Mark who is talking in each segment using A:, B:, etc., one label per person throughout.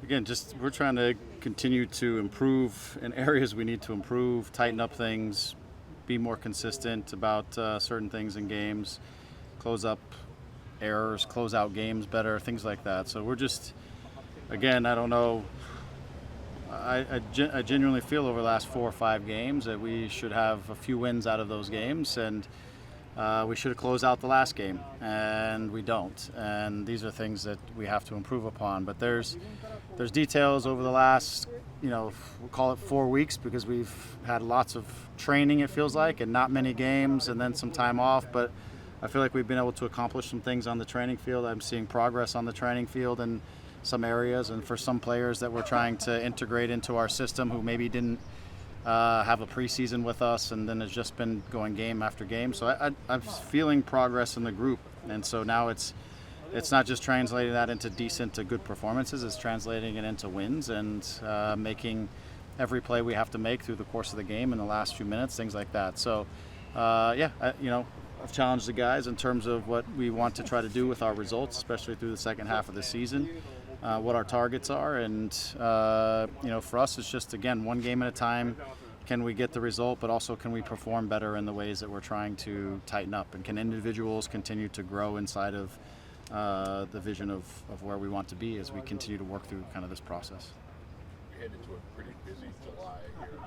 A: again, just we're trying to continue to improve in areas we need to improve, tighten up things, be more consistent about certain things in games, close up errors, close out games better, things like that. So we're just, again, I don't know. I genuinely feel over the last 4 or 5 games that we should have a few wins out of those games, and we should have closed out the last game, and we don't. And these are things that we have to improve upon. But there's details over the last, we'll call it 4 weeks, because we've had lots of training, it feels like, and not many games, and then some time off. But I feel like we've been able to accomplish some things on the training field. I'm seeing progress on the training field in some areas, and for some players that we're trying to integrate into our system who maybe didn't have a preseason with us, and then it's just been going game after game. So I'm feeling progress in the group, and so now it's not just translating that into decent to good performances, it's translating it into wins and making every play we have to make through the course of the game in the last few minutes, things like that. So I've challenged the guys in terms of what we want to try to do with our results, especially through the second half of the season, what our targets are. And, for us, it's just, again, one game at a time. Can we get the result, but also can we perform better in the ways that we're trying to tighten up? And can individuals continue to grow inside of the vision of where we want to be as we continue to work through kind of this process?
B: We head into a pretty busy July here.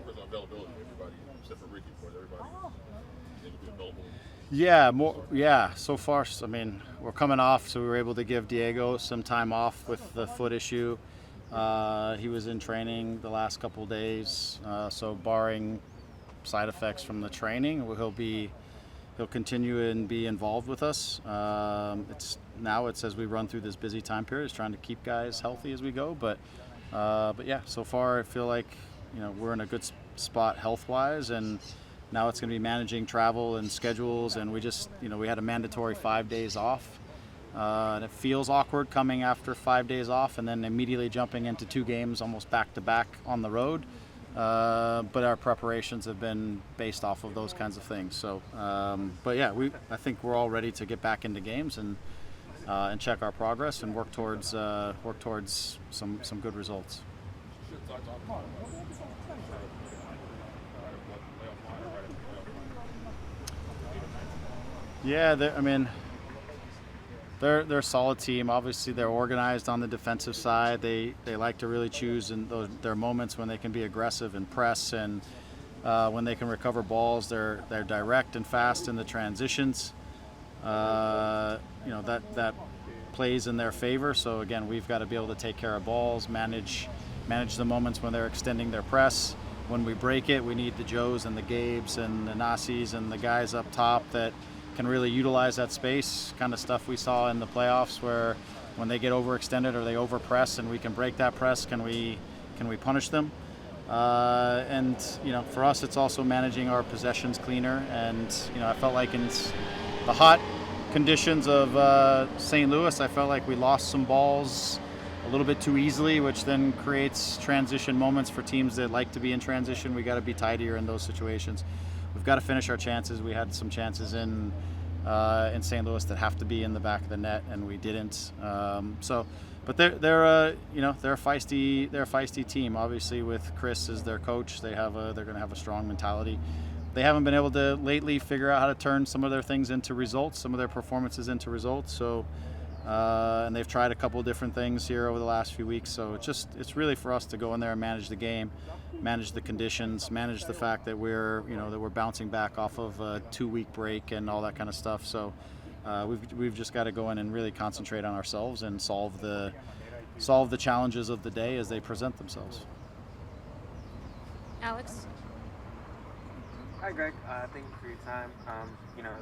B: With availability, everybody, except for Ricky, for everybody, able to be available.
A: Yeah. So far, I mean, we're coming off, so we were able to give Diego some time off with the foot issue. He was in training the last couple of days, so barring side effects from the training, he'll continue and be involved with us. It's as we run through this busy time period, it's trying to keep guys healthy as we go. But yeah, so far I feel like we're in a good spot health-wise, and now it's going to be managing travel and schedules. And we just we had a mandatory 5 days off, and it feels awkward coming after 5 days off and then immediately jumping into 2 games almost back to back on the road. But our preparations have been based off of those kinds of things. So, but yeah, I think we're all ready to get back into games and check our progress and work towards some good results. Yeah, they're a solid team. Obviously, they're organized on the defensive side. They like to really choose in their moments when they can be aggressive and press, and when they can recover balls. They're direct and fast in the transitions. That plays in their favor. So again, we've got to be able to take care of balls, manage the moments when they're extending their press. When we break it, we need the Joes and the Gabes and the Nasis and the guys up top that can really utilize that space, kind of stuff we saw in the playoffs, where when they get overextended or they overpress and we can break that press, can we punish them? And for us, it's also managing our possessions cleaner. And I felt like in the hot conditions of St. Louis, I felt like we lost some balls a little bit too easily, which then creates transition moments for teams that like to be in transition. We got to be tidier in those situations. We've got to finish our chances. We had some chances in St. Louis that have to be in the back of the net, and we didn't. But they're a feisty team. Obviously, with Chris as their coach, they're going to have a strong mentality. They haven't been able to lately figure out how to turn some of their things into results, some of their performances into results. So, and they've tried a couple of different things here over the last few weeks. So it's really for us to go in there and manage the game, manage the conditions, manage the fact that we're bouncing back off of a 2-week break and all that kind of stuff. So we've just got to go in and really concentrate on ourselves and solve the challenges of the day as they present themselves.
C: Alex?
D: Hi, Greg. Thank you for your time.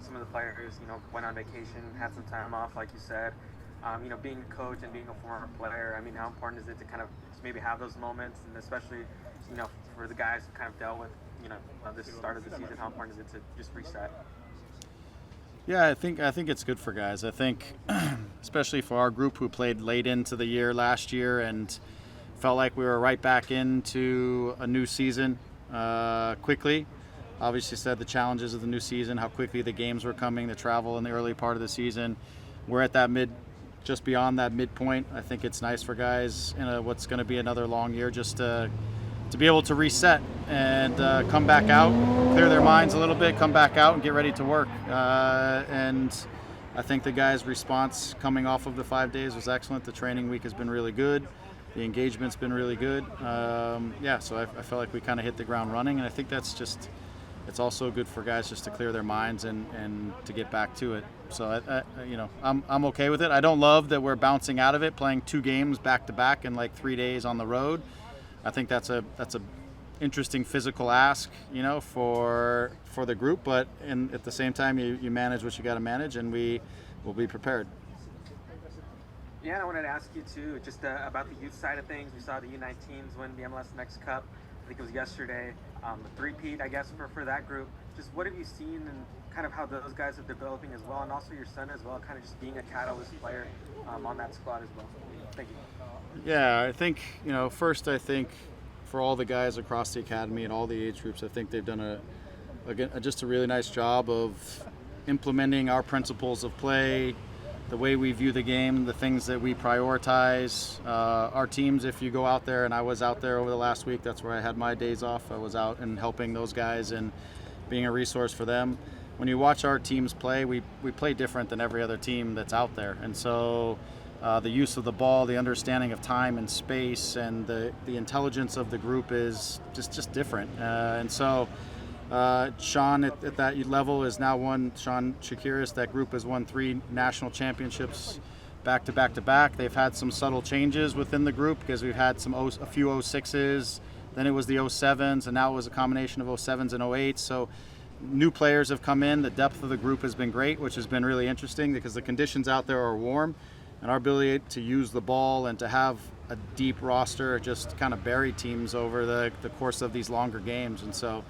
D: Some of the players, went on vacation, had some time off, like you said. Being a coach and being a former player, I mean, how important is it to kind of just maybe have those moments, and especially, for the guys who kind of dealt with, this start of the season, how important is it to just reset?
A: Yeah, I think it's good for guys. I think, especially for our group who played late into the year last year and felt like we were right back into a new season quickly. Obviously said the challenges of the new season, how quickly the games were coming, the travel in the early part of the season. We're at that just beyond that midpoint. I think it's nice for guys in what's going to be another long year just to be able to reset and come back out, clear their minds a little bit, come back out and get ready to work. And I think the guys' response coming off of the 5 days was excellent. The training week has been really good. The engagement's been really good. So I felt like we kind of hit the ground running, and I think that's just, it's also good for guys just to clear their minds and to get back to it. So I'm okay with it. I don't love that we're bouncing out of it, playing 2 games back to back in like 3 days on the road. I think that's a interesting physical ask, for the group, but at the same time you manage what you got to manage, and we will be prepared.
D: Yeah, and I wanted to ask you too, just about the youth side of things. We saw the U19s win the MLS Next Cup. I think it was yesterday. A three-peat, I guess, for that group. Just what have you seen and kind of how those guys are developing as well, and also your son as well, kind of just being a catalyst player on that squad as well. Thank you.
A: Yeah, I think, first I think for all the guys across the academy and all the age groups, I think they've done just a really nice job of implementing our principles of play, the way we view the game, the things that we prioritize. Our teams, if you go out there, and I was out there over the last week, that's where I had my days off. I was out and helping those guys and being a resource for them. When you watch our teams play, we play different than every other team that's out there. And so the use of the ball, the understanding of time and space, and the intelligence of the group is just different. And so Sean at that level is now Sean Shakiris, that group has won 3 national championships back to back to back. They've had some subtle changes within the group because we've had a few 06s, then it was the 07s, and now it was a combination of 07s and 08s. So new players have come in. The depth of the group has been great, which has been really interesting because the conditions out there are warm, and our ability to use the ball and to have a deep roster just kind of bury teams over the course of these longer games. And so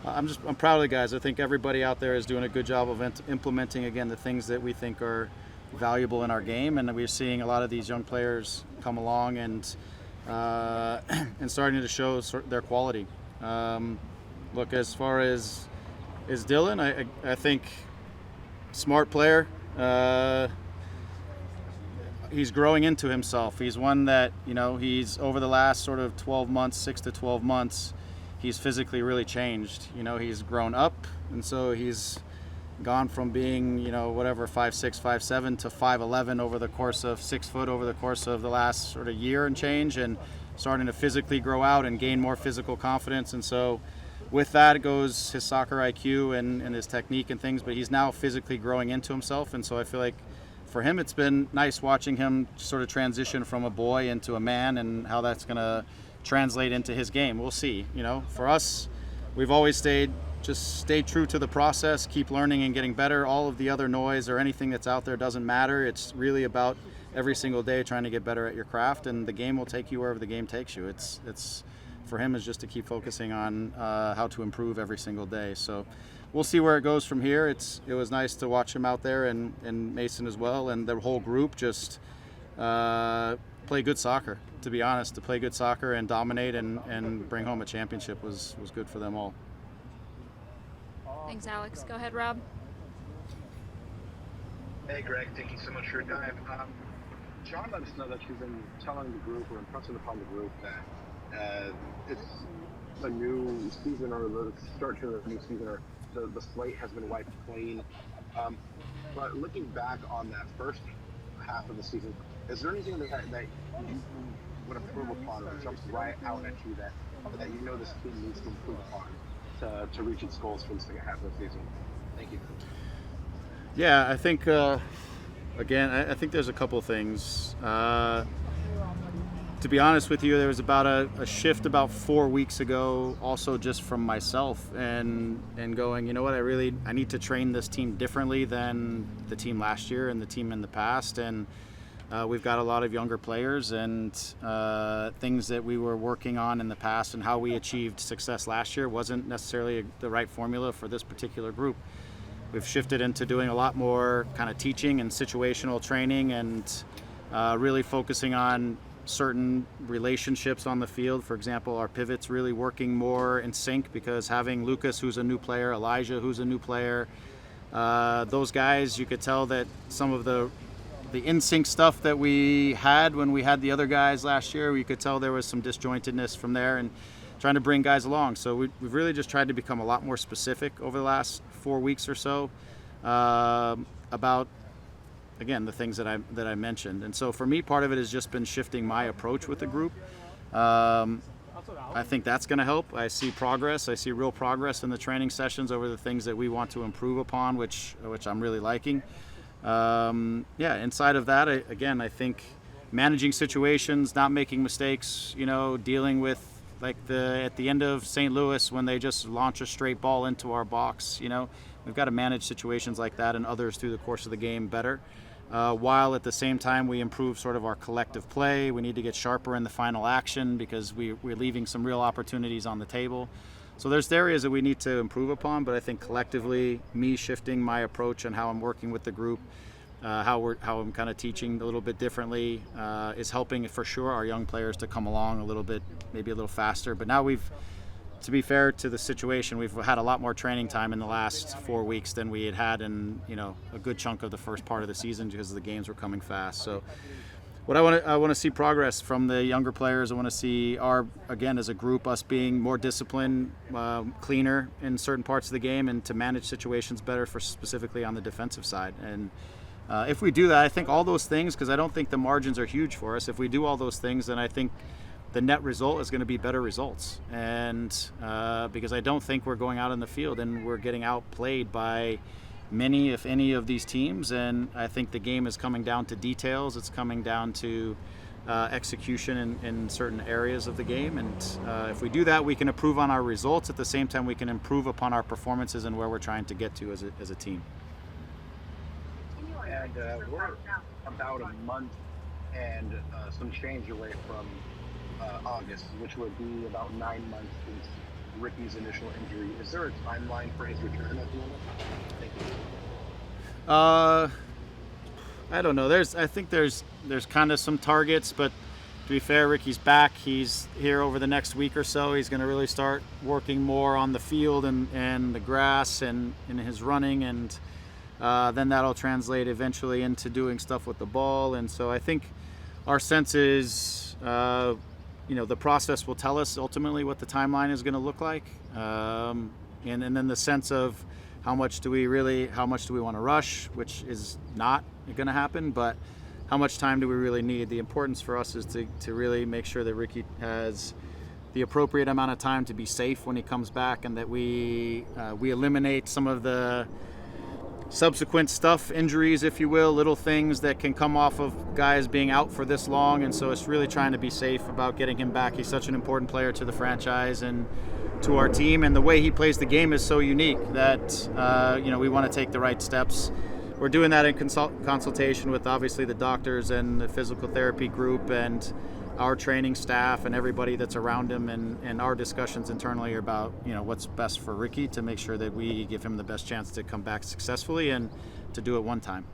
A: I'm proud of the guys. I think everybody out there is doing a good job of implementing, again, the things that we think are valuable in our game, and we're seeing a lot of these young players come along and starting to show their quality. Look, as far as Dylan, I think smart player. He's growing into himself. He's one that, he's over the last sort of 12 months, 6 to 12 months, he's physically really changed. He's grown up, and so he's gone from being, 5'6", 5'7" to 5'11" over the course of 6 foot over the course of the last sort of year and change, and starting to physically grow out and gain more physical confidence. And so with that goes his soccer IQ and his technique and things, but he's now physically growing into himself. And so I feel like for him, it's been nice watching him sort of transition from a boy into a man, and how that's going to translate into his game. We'll see. For us, we've always stay true to the process, keep learning and getting better. All of the other noise or anything that's out there doesn't matter. It's really about every single day trying to get better at your craft, and the game will take you wherever the game takes you. It's for him is just to keep focusing on how to improve every single day. So we'll see where it goes from here. It was nice to watch him out there, and Mason as well, and the whole group just play good soccer. To be honest, to play good soccer and dominate and bring home a championship was good for them all.
C: Thanks, Alex. Go ahead, Rob.
E: Hey, Greg. Thank you so much for your time. John let us know that you've been telling the group, or impressing upon the group, that it's a new season, or the start to a new season, or the slate has been wiped clean. But looking back on that first half of the season, is there anything that you would improve upon, or jumps right out at you that this team needs to improve upon to reach its goals for the second half of the season? Thank you.
A: Yeah, I think, again, I think there's a couple things. To be honest with you, there was about a shift about 4 weeks ago, also just from myself, and going, I need to train this team differently than the team last year and the team in the past. And we've got a lot of younger players, and things that we were working on in the past and how we achieved success last year wasn't necessarily the right formula for this particular group. We've shifted into doing a lot more kind of teaching and situational training, and really focusing on certain relationships on the field. For example, our pivots really working more in sync, because having Lucas, who's a new player, Elijah, who's a new player, those guys, you could tell that some of the in sync stuff that we had when we had the other guys last year. We could tell there was some disjointedness from there, and trying to bring guys along. So we've really just tried to become a lot more specific over the last 4 weeks or so about, again, the things that I mentioned. And so for me, part of it has just been shifting my approach with the group. I think that's going to help. I see progress. I see real progress in the training sessions over the things that we want to improve upon, which I'm really liking. Inside of that, I think managing situations, not making mistakes, dealing with like at the end of St. Louis when they just launch a straight ball into our box, we've got to manage situations like that and others through the course of the game better. While at the same time we improve sort of our collective play. We need to get sharper in the final action because we're leaving some real opportunities on the table. So there's areas that we need to improve upon, but I think collectively, me shifting my approach and how I'm working with the group, how I'm kind of teaching a little bit differently, is helping for sure our young players to come along a little bit, maybe a little faster. But now to be fair to the situation, we've had a lot more training time in the last 4 weeks than we had in a good chunk of the first part of the season because the games were coming fast. So what I want to see progress from the younger players. I want to see again as a group, us being more disciplined, cleaner in certain parts of the game, and to manage situations better for specifically on the defensive side. And if we do that, I think all those things, because I don't think the margins are huge for us. If we do all those things, then I think the net result is going to be better results. And because I don't think we're going out in the field and we're getting outplayed by many, if any, of these teams. And I think the game is coming down to details. It's coming down to execution in certain areas of the game. And if we do that, we can improve on our results. At the same time, we can improve upon our performances and where we're trying to get to as a team.
E: And we're about a month and some change away from August, which would be about 9 months since Ricky's initial injury. Is there a timeline for his return at the moment? Thank you.
A: I don't know. I think there's kind of some targets, but to be fair, Ricky's back. He's here over the next week or so. He's going to really start working more on the field and the grass and in his running, and then that'll translate eventually into doing stuff with the ball. And so I think our sense is, the process will tell us ultimately what the timeline is going to look like. And then the sense of how much do we want to rush, which is not going to happen, but how much time do we really need? The importance for us is to really make sure that Ricky has the appropriate amount of time to be safe when he comes back, and that we eliminate some of the subsequent stuff, injuries, if you will, little things that can come off of guys being out for this long. And so it's really trying to be safe about getting him back. He's such an important player to the franchise and to our team, and the way he plays the game is so unique that we want to take the right steps. We're doing that in consultation with obviously the doctors and the physical therapy group and our training staff and everybody that's around him, and our discussions internally about what's best for Ricky to make sure that we give him the best chance to come back successfully and to do it one time.